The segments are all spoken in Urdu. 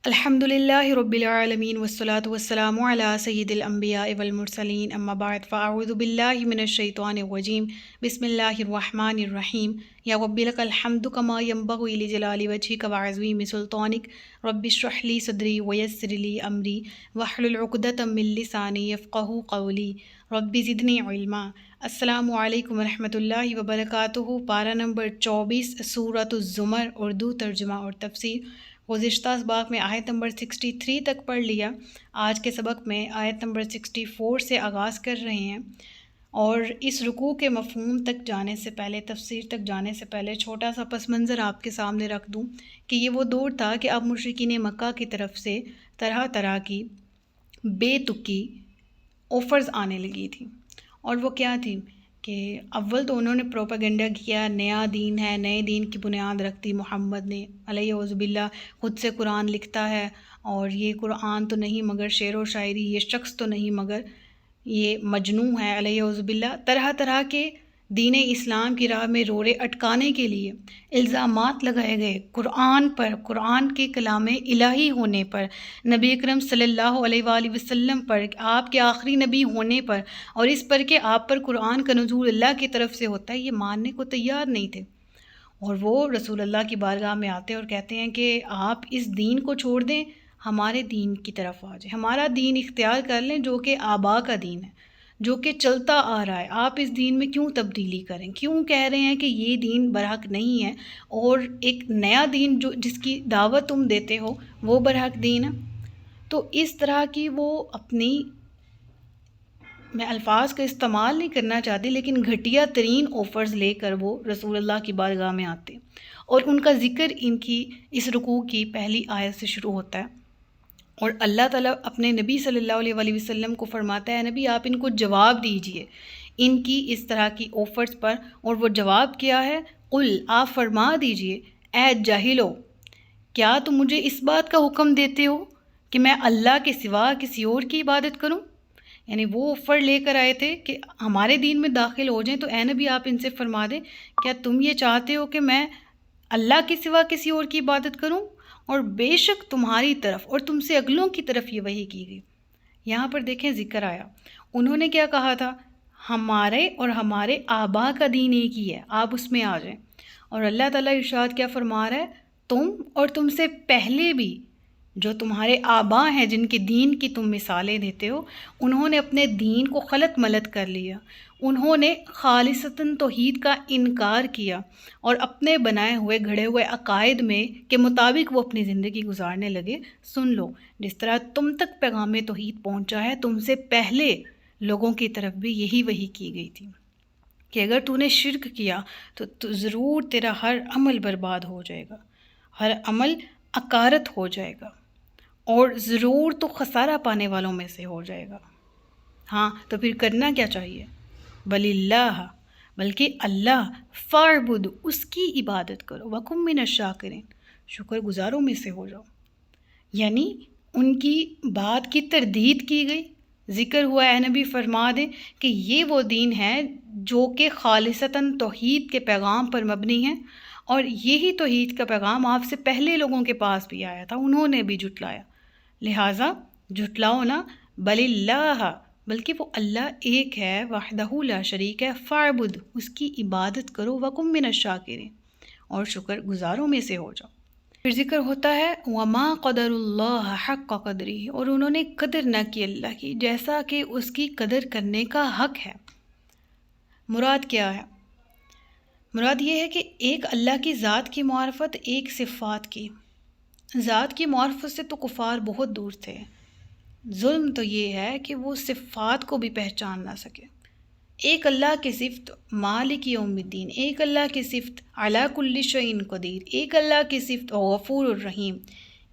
الحمدللہ رب العالمین والصلاة والسلام علی سید الانبیاء والمرسلین اما بعد فاعوذ باللہ من الشیطان الرجیم بسم اللہ الرحمن الرحیم یا رب لک الحمد کما ینبغی لجلال وجہک وعظیم سلطانک رب اشرح لی صدری ویسر لی امری واحلل عقدۃ من لسانی یفقہوا قولی رب زدنی علما۔ السلام علیکم ورحمۃ اللہ وبرکاتہ۔ پارہ نمبر 24 سورۃ الزمر، اردو ترجمہ اور تفسیر۔ گزشتہ اسباق میں آیت نمبر 63 تک پڑھ لیا۔ آج کے سبق میں آیت نمبر 64 سے آغاز کر رہے ہیں، اور اس رکوع کے مفہوم تک جانے سے پہلے، تفسیر تک جانے سے پہلے چھوٹا سا پس منظر آپ کے سامنے رکھ دوں کہ یہ وہ دور تھا کہ اب مشرکین مکہ کی طرف سے طرح طرح کی بے تکی آفرز آنے لگی تھیں، اور وہ کیا تھی کہ اول تو انہوں نے پروپیگنڈا کیا، نیا دین ہے، نئے دین کی بنیاد رکھتی محمد نے علیہ وض باللہ، خود سے قرآن لکھتا ہے، اور یہ قرآن تو نہیں مگر شعر و شاعری، یہ شخص تو نہیں مگر یہ مجنون ہے علیہ وض باللہ۔ طرح طرح کے دین اسلام کی راہ میں روڑے اٹکانے کے لیے الزامات لگائے گئے قرآن پر، قرآن کے کلام الہی ہونے پر، نبی اکرم صلی اللہ علیہ وآلہ وسلم پر، آپ کے آخری نبی ہونے پر، اور اس پر کہ آپ پر قرآن کا نزول اللہ کی طرف سے ہوتا ہے، یہ ماننے کو تیار نہیں تھے۔ اور وہ رسول اللہ کی بارگاہ میں آتے اور کہتے ہیں کہ آپ اس دین کو چھوڑ دیں، ہمارے دین کی طرف آ جائیں، ہمارا دین اختیار کر لیں جو کہ آبا کا دین ہے، جو کہ چلتا آ رہا ہے۔ آپ اس دین میں کیوں تبدیلی کریں؟ کیوں کہہ رہے ہیں کہ یہ دین برحق نہیں ہے، اور ایک نیا دین جس کی دعوت تم دیتے ہو وہ برحق دین ہے؟ تو اس طرح کی وہ اپنی، میں الفاظ کا استعمال نہیں کرنا چاہتی، لیکن گھٹیا ترین آفرز لے کر وہ رسول اللہ کی بارگاہ میں آتے، اور ان کا ذکر ان کی اس رکوع کی پہلی آیت سے شروع ہوتا ہے، اور اللہ تعالیٰ اپنے نبی صلی اللہ علیہ وآلہ وسلم کو فرماتا ہے، نبی آپ ان کو جواب دیجئے ان کی اس طرح کی آفرز پر۔ اور وہ جواب کیا ہے؟ قل، آپ فرما دیجئے، اے جاہلو، کیا تم مجھے اس بات کا حکم دیتے ہو کہ میں اللہ کے سوا کسی اور کی عبادت کروں؟ یعنی وہ آفر لے کر آئے تھے کہ ہمارے دین میں داخل ہو جائیں، تو اے نبی آپ ان سے فرما دیں، کیا تم یہ چاہتے ہو کہ میں اللہ کے سوا کسی اور کی عبادت کروں؟ اور بے شک تمہاری طرف اور تم سے اگلوں کی طرف یہ وحی کی گئی۔ یہاں پر دیکھیں ذکر آیا، انہوں نے کیا کہا تھا؟ ہمارے اور ہمارے آبا کا دین ایک ہی ہے، آپ اس میں آ جائیں۔ اور اللہ تعالیٰ ارشاد کیا فرما رہا ہے؟ تم اور تم سے پہلے بھی جو تمہارے آبا ہیں، جن کے دین کی تم مثالیں دیتے ہو، انہوں نے اپنے دین کو خلط ملط کر لیا، انہوں نے خالصتاً توحید کا انکار کیا، اور اپنے بنائے ہوئے گھڑے ہوئے عقائد میں کے مطابق وہ اپنی زندگی گزارنے لگے۔ سن لو، جس طرح تم تک پیغام توحید پہنچا ہے، تم سے پہلے لوگوں کی طرف بھی یہی وحی کی گئی تھی کہ اگر تو نے شرک کیا تو ضرور تیرا ہر عمل برباد ہو جائے گا، ہر عمل عکارت ہو جائے گا، اور ضرور تو خسارہ پانے والوں میں سے ہو جائے گا۔ ہاں، تو پھر کرنا کیا چاہیے؟ بل اللہ، بلکہ اللہ، فاعبد، اس کی عبادت کرو، وکم من الشاکرین، شکر گزاروں میں سے ہو جاؤ۔ یعنی ان کی بات کی تردید کی گئی، ذکر ہوا اے نبی فرما دیں کہ یہ وہ دین ہے جو کہ خالصتاً توحید کے پیغام پر مبنی ہے، اور یہی توحید کا پیغام آپ سے پہلے لوگوں کے پاس بھی آیا تھا، انہوں نے بھی جھٹلایا، لہٰذا جھٹلاؤ نہ۔ بل اللہ، بلکہ وہ اللہ ایک ہے، وحدہ لا شریک ہے، فاعبد، اس کی عبادت کرو، وکم من الشاکرین، اور شکر گزاروں میں سے ہو جاؤ۔ پھر ذکر ہوتا ہے وما قدر اللہ حق قدری، اور انہوں نے قدر نہ کی اللہ کی جیسا کہ اس کی قدر کرنے کا حق ہے۔ مراد کیا ہے؟ مراد یہ ہے کہ ایک اللہ کی ذات کی معرفت، ایک صفات کی۔ ذات کی معرفت سے تو کفار بہت دور تھے، ظلم تو یہ ہے کہ وہ صفات کو بھی پہچان نہ سکے۔ ایک اللہ کی صفت مالک یوم الدین، ایک اللہ کی صفت علی کل شیء قدیر، ایک اللہ کی صفت غفور الرحیم،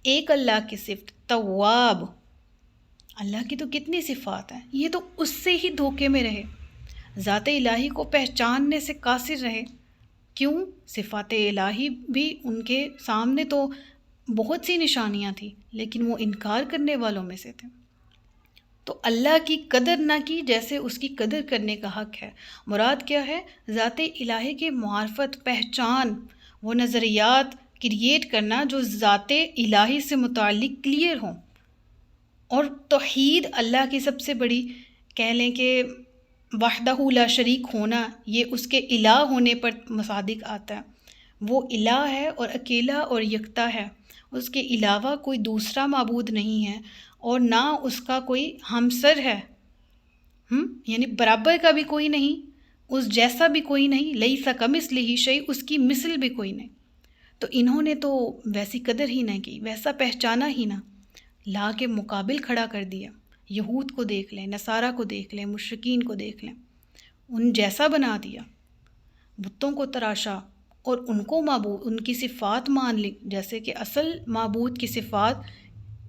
ایک اللہ کی صفت تواب۔ اللہ کی تو کتنی صفات ہیں، یہ تو اس سے ہی دھوکے میں رہے، ذات الہی کو پہچاننے سے قاصر رہے۔ کیوں؟ صفات الہی بھی ان کے سامنے تو بہت سی نشانیاں تھیں، لیکن وہ انکار کرنے والوں میں سے تھے۔ تو اللہ کی قدر نہ کی جیسے اس کی قدر کرنے کا حق ہے۔ مراد کیا ہے؟ ذات الہی کے معرفت، پہچان، وہ نظریات کریٹ کرنا جو ذات الہی سے متعلق کلیئر ہوں، اور توحید اللہ کی سب سے بڑی کہہ لیں کہ وحدہ لا شریک ہونا، یہ اس کے الہ ہونے پر مصادق آتا ہے۔ وہ الہ ہے اور اکیلا اور یکتا ہے، اس کے علاوہ کوئی دوسرا معبود نہیں ہے اور نہ اس کا کوئی ہمسر ہے، یعنی برابر کا بھی کوئی نہیں، اس جیسا بھی کوئی نہیں، لیس کمثلہ شیء، اس کی مثل بھی کوئی نہیں۔ تو انہوں نے تو ویسی قدر ہی نہ کی، ویسا پہچانا ہی نہ، لا کے مقابل کھڑا کر دیا۔ یہود کو دیکھ لیں، نصارہ کو دیکھ لیں، مشرکین کو دیکھ لیں، ان جیسا بنا دیا، بتوں کو تراشا اور ان کو معبود، ان کی صفات مان لی، جیسے کہ اصل معبود کی صفات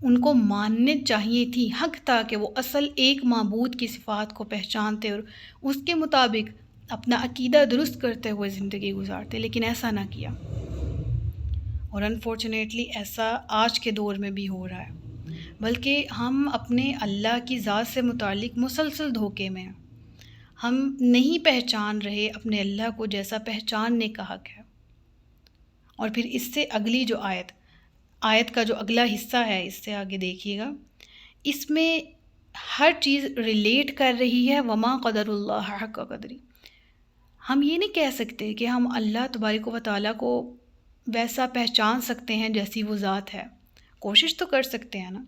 ان کو ماننے چاہیے تھی، حق تھا کہ وہ اصل ایک معبود کی صفات کو پہچانتے اور اس کے مطابق اپنا عقیدہ درست کرتے ہوئے زندگی گزارتے، لیکن ایسا نہ کیا۔ اور انفارچونیٹلی ایسا آج کے دور میں بھی ہو رہا ہے، بلکہ ہم اپنے اللہ کی ذات سے متعلق مسلسل دھوکے میں ہیں۔ ہم نہیں پہچان رہے اپنے اللہ کو جیسا پہچاننے کا حق ہے۔ اور پھر اس سے اگلی جو آیت کا جو اگلا حصہ ہے، اس سے آگے دیکھیے گا، اس میں ہر چیز ریلیٹ کر رہی ہے وما قدر اللہ حق قدری۔ ہم یہ نہیں کہہ سکتے کہ ہم اللہ تبارک و تعالیٰ کو ویسا پہچان سکتے ہیں جیسی وہ ذات ہے، کوشش تو کر سکتے ہیں نا،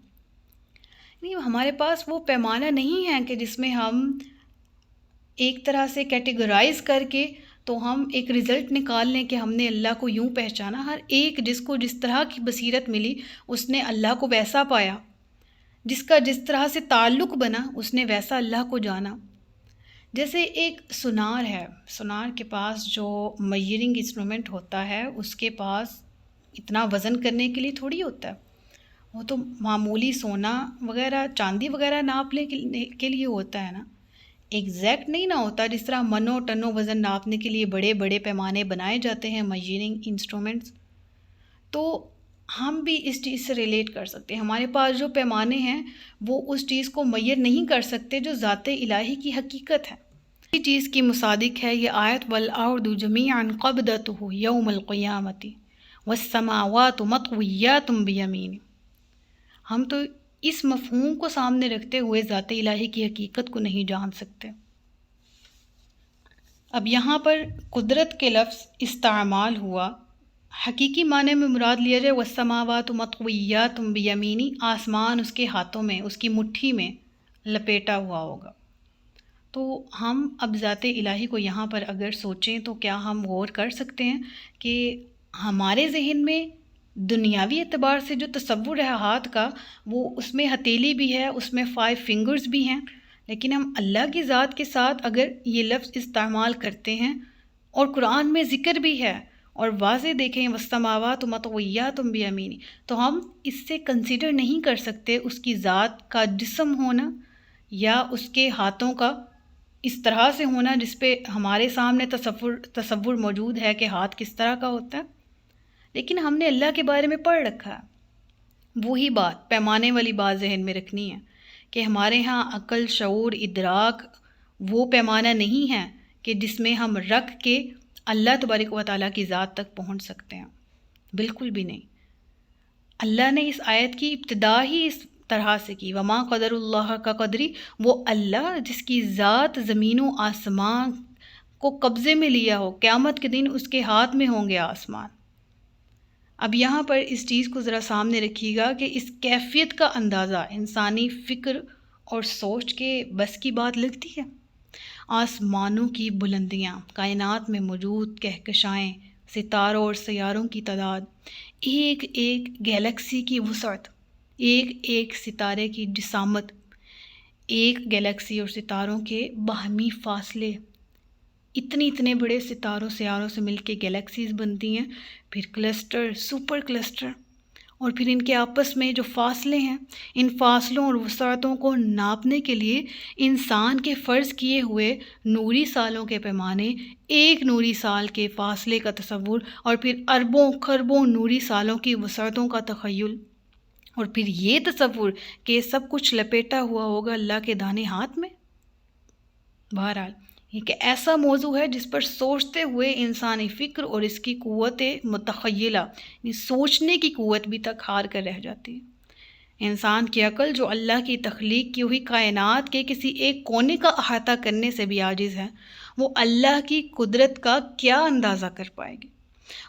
نہیں ہمارے پاس وہ پیمانہ نہیں ہے کہ جس میں ہم ایک طرح سے کیٹیگرائز کر کے تو ہم ایک رزلٹ نکال لیں کہ ہم نے اللہ کو یوں پہچانا۔ ہر ایک جس کو جس طرح کی بصیرت ملی اس نے اللہ کو ویسا پایا، جس کا جس طرح سے تعلق بنا اس نے ویسا اللہ کو جانا۔ جیسے ایک سونار ہے، سونار کے پاس جو میئرنگ انسٹرومنٹ ہوتا ہے اس کے پاس اتنا وزن کرنے کے لیے تھوڑی ہوتا ہے، وہ تو معمولی سونا وغیرہ چاندی وغیرہ ناپنے کے لیے ہوتا ہے نا، ایگزیکٹ نہیں نہ ہوتا۔ جس طرح منوں ٹنوں وزن ناپنے کے لیے بڑے بڑے پیمانے بنائے جاتے ہیں میئرنگ انسٹرومنٹس، تو ہم بھی اس چیز سے ریلیٹ کر سکتے ہیں۔ ہمارے پاس جو پیمانے ہیں وہ اس چیز کو میئر نہیں کر سکتے جو ذات الہی کی حقیقت ہے، اسی چیز کی مصادق ہے یہ آیت، والارض جميعا قبضته یوم القیامۃ والسماوات مطویات بیمینہ۔ ہم تو اس مفہوم کو سامنے رکھتے ہوئے ذات الہی کی حقیقت کو نہیں جان سکتے۔ اب یہاں پر قدرت کے لفظ استعمال ہوا، حقیقی معنی میں مراد لیا جائے والسماوات مطویات بیمینہ، آسمان اس کے ہاتھوں میں، اس کی مٹھی میں لپیٹا ہوا ہوگا۔ تو ہم اب ذات الہی کو یہاں پر اگر سوچیں تو کیا ہم غور کر سکتے ہیں کہ ہمارے ذہن میں دنیاوی اعتبار سے جو تصور ہے ہاتھ کا، وہ اس میں ہتھیلی بھی ہے، اس میں 5 فنگرز بھی ہیں، لیکن ہم اللہ کی ذات کے ساتھ اگر یہ لفظ استعمال کرتے ہیں اور قرآن میں ذکر بھی ہے اور واضح دیکھیں والسماوات مطویات بیمینہ، تو ہم اس سے کنسیڈر نہیں کر سکتے اس کی ذات کا جسم ہونا یا اس کے ہاتھوں کا اس طرح سے ہونا جس پہ ہمارے سامنے تصور موجود ہے کہ ہاتھ کس طرح کا ہوتا ہے، لیکن ہم نے اللہ کے بارے میں پڑھ رکھا ہے۔ وہی بات، پیمانے والی بات ذہن میں رکھنی ہے کہ ہمارے ہاں عقل، شعور، ادراک وہ پیمانہ نہیں ہے کہ جس میں ہم رکھ کے اللہ تبارک و تعالیٰ کی ذات تک پہنچ سکتے ہیں، بالکل بھی نہیں۔ اللہ نے اس آیت کی ابتدا ہی اس طرح سے کی، وما قدر اللہ کا قدری، وہ اللہ جس کی ذات زمین و آسمان کو قبضے میں لیا ہو، قیامت کے دن اس کے ہاتھ میں ہوں گے آسمان۔ اب یہاں پر اس چیز کو ذرا سامنے رکھیے گا کہ اس کیفیت کا اندازہ انسانی فکر اور سوچ کے بس کی بات لگتی ہے۔ آسمانوں کی بلندیاں، کائنات میں موجود کہکشائیں، ستاروں اور سیاروں کی تعداد، ایک ایک گیلیکسی کی وسعت، ایک ایک ستارے کی جسامت، ایک گیلیکسی اور ستاروں کے باہمی فاصلے، اتنے بڑے ستاروں سیاروں سے مل کے گیلیکسیز بنتی ہیں، پھر کلسٹر، سپر کلسٹر، اور پھر ان کے آپس میں جو فاصلے ہیں، ان فاصلوں اور وسعتوں کو ناپنے کے لیے انسان کے فرض کیے ہوئے نوری سالوں کے پیمانے، ایک نوری سال کے فاصلے کا تصور، اور پھر اربوں خربوں نوری سالوں کی وسعتوں کا تخیل، اور پھر یہ تصور کہ سب کچھ لپیٹا ہوا ہوگا اللہ کے دانے ہاتھ میں۔ بہرحال ایک ایسا موضوع ہے جس پر سوچتے ہوئے انسانی فکر اور اس کی قوت متخیلہ یعنی سوچنے کی قوت بھی تک ہار کر رہ جاتی ہے۔ انسان کی عقل جو اللہ کی تخلیق کی ہوئی کائنات کے کسی ایک کونے کا احاطہ کرنے سے بھی عاجز ہے، وہ اللہ کی قدرت کا کیا اندازہ کر پائے گی۔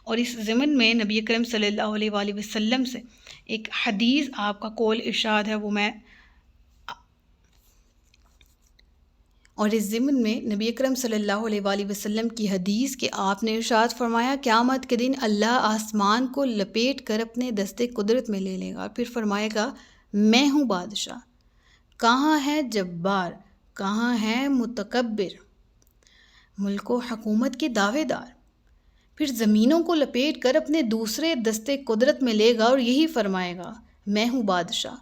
اور اس ضمن میں نبی اکرم صلی اللہ علیہ وآلہ وسلم سے ایک حدیث آپ کا قول ارشاد ہے، اور اس ضمن میں نبی اکرم صلی اللہ علیہ وآلہ وسلم کی حدیث کہ آپ نے ارشاد فرمایا، قیامت کے دن اللہ آسمان کو لپیٹ کر اپنے دست قدرت میں لے لے گا، پھر فرمائے گا میں ہوں بادشاہ، کہاں ہے جبار، کہاں ہے متکبر، ملک و حکومت کے دعوے دار۔ پھر زمینوں کو لپیٹ کر اپنے دوسرے دست قدرت میں لے گا اور یہی فرمائے گا میں ہوں بادشاہ،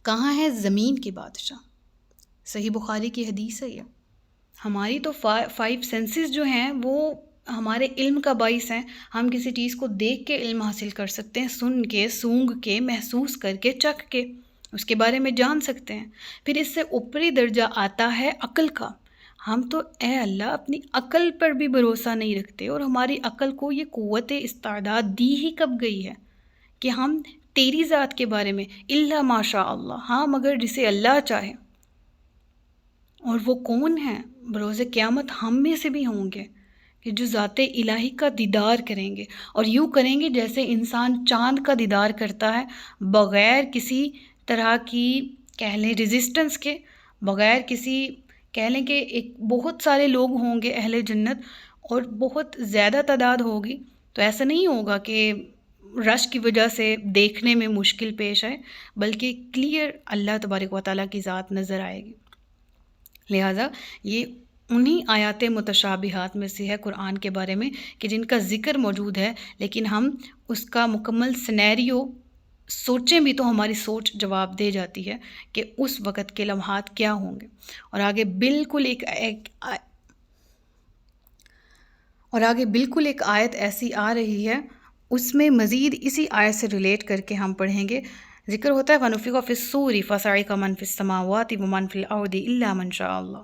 کہاں ہے زمین کے بادشاہ۔ صحیح بخاری کی حدیث ہے یہ۔ ہماری تو 5 سینسز جو ہیں وہ ہمارے علم کا باعث ہیں۔ ہم کسی چیز کو دیکھ کے علم حاصل کر سکتے ہیں، سن کے، سونگھ کے، محسوس کر کے، چکھ کے اس کے بارے میں جان سکتے ہیں۔ پھر اس سے اوپری درجہ آتا ہے عقل کا۔ ہم تو اے اللہ اپنی عقل پر بھی بھروسہ نہیں رکھتے، اور ہماری عقل کو یہ قوت استعداد دی ہی کب گئی ہے کہ ہم تیری ذات کے بارے میں الا ماشاء اللہ، ہاں مگر جسے اللہ چاہے۔ اور وہ کون ہیں؟ بروز قیامت ہم میں سے بھی ہوں گے کہ جو ذات الہی کا دیدار کریں گے، اور یوں کریں گے جیسے انسان چاند کا دیدار کرتا ہے، بغیر کسی طرح کی کہہ لیں ریزسٹنس کے، بغیر کسی کہہ لیں کہ ایک بہت سارے لوگ ہوں گے اہل جنت اور بہت زیادہ تعداد ہوگی، تو ایسا نہیں ہوگا کہ رش کی وجہ سے دیکھنے میں مشکل پیش آئے، بلکہ کلیئر اللہ تبارک و تعالیٰ کی ذات نظر آئے گی۔ لہٰذا یہ انہی آیات متشابہات میں سے ہے قرآن کے بارے میں کہ جن کا ذکر موجود ہے، لیکن ہم اس کا مکمل سینیریو سوچیں بھی تو ہماری سوچ جواب دے جاتی ہے کہ اس وقت کے لمحات کیا ہوں گے۔ اور آگے بالکل ایک آیت ایسی آ رہی ہے، اس میں مزید اسی آیت سے ریلیٹ کر کے ہم پڑھیں گے۔ ذکر ہوتا ہے وَنُفِخَ فِي الصُّورِ فَصَعِقَ مَن فِي السَّمَاوَاتِ وَمَن فِي الْأَرْضِ إِلَّا مَن شَاءَ اللَّهُ،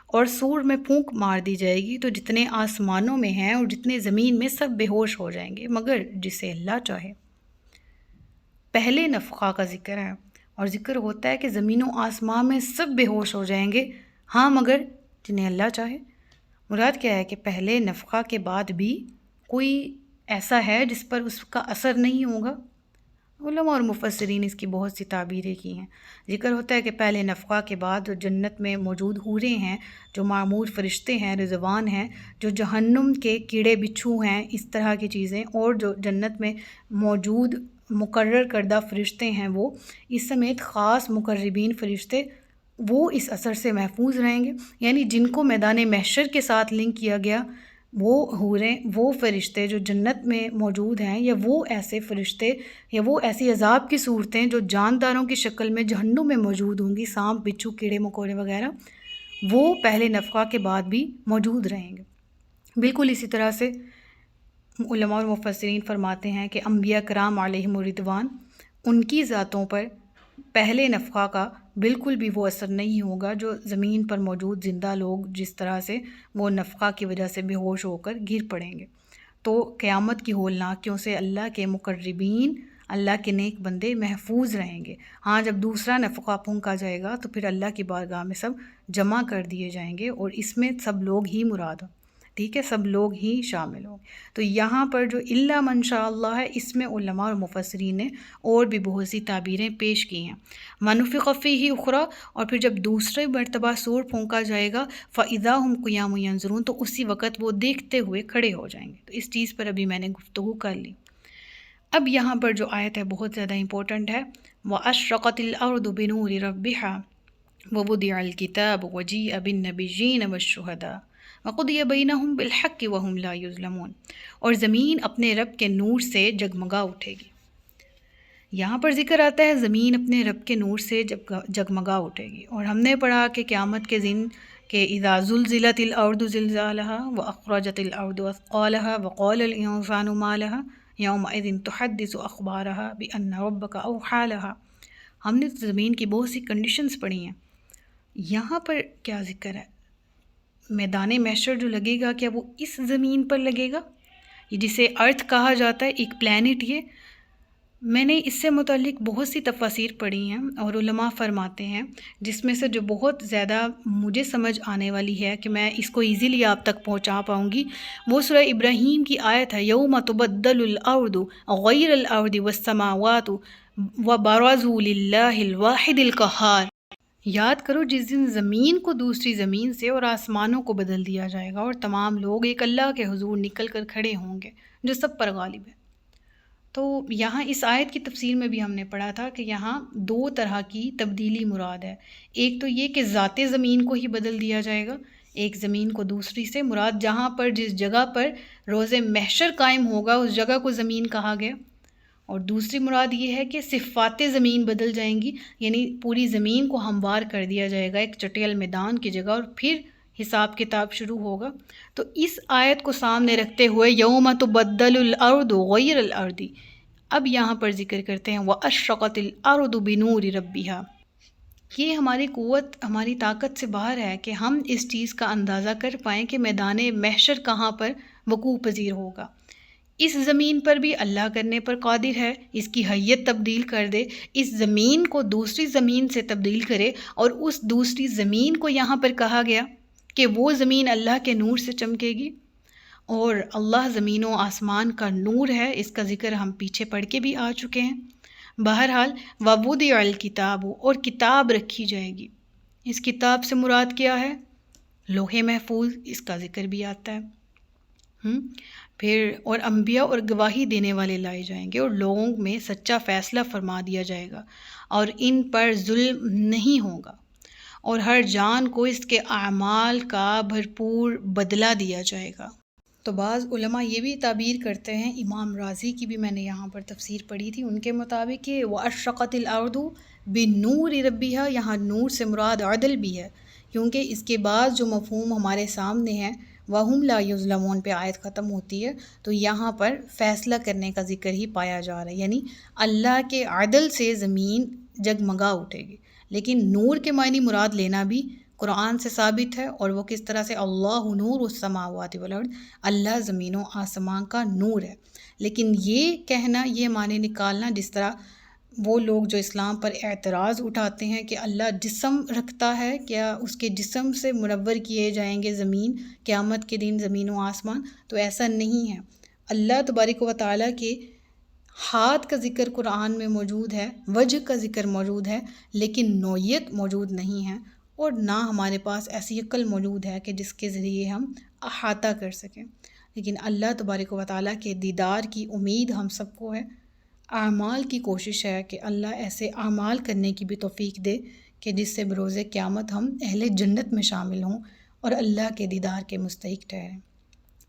اور سور میں پھونک مار دی جائے گی تو جتنے آسمانوں میں ہیں اور جتنے زمین میں سب بے ہوش ہو جائیں گے مگر جسے اللہ چاہے۔ پہلے نفخہ کا ذکر ہے، اور ذکر ہوتا ہے کہ زمین و آسمان میں سب بے ہوش ہو جائیں گے، ہاں مگر جنہیں اللہ چاہے۔ مراد کیا ہے کہ پہلے نفخہ کے بعد بھی کوئی ایسا ہے جس پر اس کا اثر نہیں ہوگا؟ علماء اور مفسرین اس کی بہت سی تعبیریں کی ہیں۔ ذکر ہوتا ہے کہ پہلے نفخہ کے بعد جو جنت میں موجود حوریں ہیں، جو معمور فرشتے ہیں، رضوان ہیں، جو جہنم کے کیڑے بچھو ہیں، اس طرح کی چیزیں، اور جو جنت میں موجود مقرر کردہ فرشتے ہیں وہ اس سمیت خاص مقربین فرشتے، وہ اس اثر سے محفوظ رہیں گے۔ یعنی جن کو میدان محشر کے ساتھ لنک کیا گیا، وہ حوریں، وہ فرشتے جو جنت میں موجود ہیں، یا وہ ایسے فرشتے یا وہ ایسی عذاب کی صورتیں جو جانداروں کی شکل میں جہنم میں موجود ہوں گی، سانپ، بچھو، کیڑے مکوڑے وغیرہ، وہ پہلے نفخہ کے بعد بھی موجود رہیں گے۔ بالکل اسی طرح سے علماء اور مفسرین فرماتے ہیں کہ انبیاء کرام علیہم الرضوان، ان کی ذاتوں پر پہلے نفخہ کا بالکل بھی وہ اثر نہیں ہوگا جو زمین پر موجود زندہ لوگ جس طرح سے وہ نفخہ کی وجہ سے بے ہوش ہو کر گر پڑیں گے۔ تو قیامت کی ہولناکیوں سے اللہ کے مقربین، اللہ کے نیک بندے محفوظ رہیں گے۔ ہاں جب دوسرا نفخہ پھونکا جائے گا تو پھر اللہ کی بارگاہ میں سب جمع کر دیے جائیں گے، اور اس میں سب لوگ ہی مراد ہوں، ٹھیک ہے، سب لوگ ہی شامل ہوں۔ تو یہاں پر جو الا من شاء اللہ ہے، اس میں علماء اور مفسرین نے اور بھی بہت سی تعبیریں پیش کی ہیں۔ وَنُفِخَ فِيهِ اُخْرَىٰ، اور پھر جب دوسرے مرتبہ سور پھونکا جائے گا، فَإِذَا هُمْ قِيَامٌ يَنظُرُونَ، تو اسی وقت وہ دیکھتے ہوئے کھڑے ہو جائیں گے۔ تو اس چیز پر ابھی میں نے گفتگو کر لی۔ اب یہاں پر جو آیت ہے بہت زیادہ امپورٹنٹ ہے، وَأَشْرَقَتِ الْأَرْضُ بِنُورِ رَبِّهَا وَوُضِعَ الْكِتَابُ وَجِيءَ بِالنَّبِيِّينَ وَالشُّهَدَاءِ وَقُضِيَ بَيْنَهُم بِالْحَقِّ وَهُمْ لَا يُظْلَمُونَ، اور زمین اپنے رب کے نور سے جگمگا اٹھے گی۔ یہاں پر ذکر آتا ہے زمین اپنے رب کے نور سے جگمگا اٹھے گی، اور ہم نے پڑھا کہ قیامت کے دن کہ اذا زلزلت الارض زلزالها واخرجت الارض اثقالها وقال الانسان ما لها يومئذ تحدث اخبارها بان ربك اوحى لها۔ ہم نے زمین کی بہت سی کنڈیشنز پڑھی ہیں، یہاں پر کیا ذکر ہے؟ میدان محشر جو لگے گا کیا وہ اس زمین پر لگے گا؟ یہ جسے ارتھ کہا جاتا ہے، ایک پلینٹ یہ۔ میں نے اس سے متعلق بہت سی تفاسیر پڑھی ہیں اور علماء فرماتے ہیں، جس میں سے جو بہت زیادہ مجھے سمجھ آنے والی ہے کہ میں اس کو ایزیلی آپ تک پہنچا پاؤں گی، وہ سورہ ابراہیم کی آیت ہے، یوم تبدل الارض غیر الارض والسماوات وبرزوا للہ الواحد القہار۔ یاد کرو جس دن زمین کو دوسری زمین سے اور آسمانوں کو بدل دیا جائے گا اور تمام لوگ ایک اللہ کے حضور نکل کر کھڑے ہوں گے جو سب پر غالب ہے۔ تو یہاں اس آیت کی تفسیر میں بھی ہم نے پڑھا تھا کہ یہاں دو طرح کی تبدیلی مراد ہے۔ ایک تو یہ کہ ذات زمین کو ہی بدل دیا جائے گا، ایک زمین کو دوسری سے مراد جہاں پر جس جگہ پر روز محشر قائم ہوگا اس جگہ کو زمین کہا گیا، اور دوسری مراد یہ ہے کہ صفات زمین بدل جائیں گی، یعنی پوری زمین کو ہموار کر دیا جائے گا ایک چٹیل میدان کی جگہ، اور پھر حساب کتاب شروع ہوگا۔ تو اس آیت کو سامنے رکھتے ہوئے یوم تبدل الارض غیر الارض، اب یہاں پر ذکر کرتے ہیں واشرقت الارض بنور ربها۔ یہ ہماری قوت، ہماری طاقت سے باہر ہے کہ ہم اس چیز کا اندازہ کر پائیں کہ میدان محشر کہاں پر وقوع پذیر ہوگا۔ اس زمین پر بھی اللہ کرنے پر قادر ہے، اس کی حیت تبدیل کر دے، اس زمین کو دوسری زمین سے تبدیل کرے، اور اس دوسری زمین کو یہاں پر کہا گیا کہ وہ زمین اللہ کے نور سے چمکے گی، اور اللہ زمین و آسمان کا نور ہے، اس کا ذکر ہم پیچھے پڑھ کے بھی آ چکے ہیں۔ بہرحال وَوُضِعَ الْكِتَابُ، اور کتاب رکھی جائے گی۔ اس کتاب سے مراد کیا ہے؟ لوح محفوظ، اس کا ذکر بھی آتا ہے۔ پھر اور انبیاء اور گواہی دینے والے لائے جائیں گے، اور لوگوں میں سچا فیصلہ فرما دیا جائے گا، اور ان پر ظلم نہیں ہوگا، اور ہر جان کو اس کے اعمال کا بھرپور بدلہ دیا جائے گا۔ تو بعض علماء یہ بھی تعبیر کرتے ہیں، امام رازی کی بھی میں نے یہاں پر تفسیر پڑھی تھی، ان کے مطابق کہ وَأَشْرَقَتِ الْأَرْضُ بِنُورِ رَبِّهَا، یہاں نور سے مراد عدل بھی ہے، کیونکہ اس کے بعد جو مفہوم ہمارے سامنے ہے وَهُمْ لَا يُظْلَمُونَ پہ آیت ختم ہوتی ہے، تو یہاں پر فیصلہ کرنے کا ذکر ہی پایا جا رہا ہے، یعنی اللہ کے عدل سے زمین جگمگا اٹھے گی۔ لیکن نور کے معنی مراد لینا بھی قرآن سے ثابت ہے، اور وہ کس طرح سے؟ اللہ نور السماوات والارض، اللہ زمین و آسمان کا نور ہے۔ لیکن یہ کہنا، یہ معنی نکالنا جس طرح وہ لوگ جو اسلام پر اعتراض اٹھاتے ہیں کہ اللہ جسم رکھتا ہے، کیا اس کے جسم سے منور کیے جائیں گے زمین قیامت کے دن، زمین و آسمان؟ تو ایسا نہیں ہے۔ اللہ تبارک و تعالیٰ کے ہاتھ کا ذکر قرآن میں موجود ہے، وجہ کا ذکر موجود ہے، لیکن نوعیت موجود نہیں ہے، اور نہ ہمارے پاس ایسی عقل موجود ہے کہ جس کے ذریعے ہم احاطہ کر سکیں۔ لیکن اللہ تبارک و تعالیٰ کے دیدار کی امید ہم سب کو ہے، اعمال کی کوشش ہے کہ اللہ ایسے اعمال کرنے کی بھی توفیق دے کہ جس سے بروز قیامت ہم اہل جنت میں شامل ہوں اور اللہ کے دیدار کے مستحق ٹھہریں۔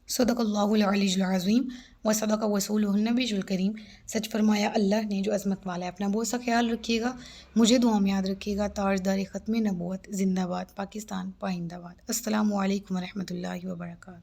صدق اللہ العلی العظیم و صدق رسولہ النبی الکریم۔ سچ فرمایا اللہ نے جو عظمت والا ہے۔ اپنا بہت سا خیال رکھیے گا، مجھے دعا میں یاد رکھیے گا۔ تاجدار ختم نبوت زندہ باد، پاکستان پائندہ باد۔ السلام علیکم ورحمۃ اللہ وبرکاتہ۔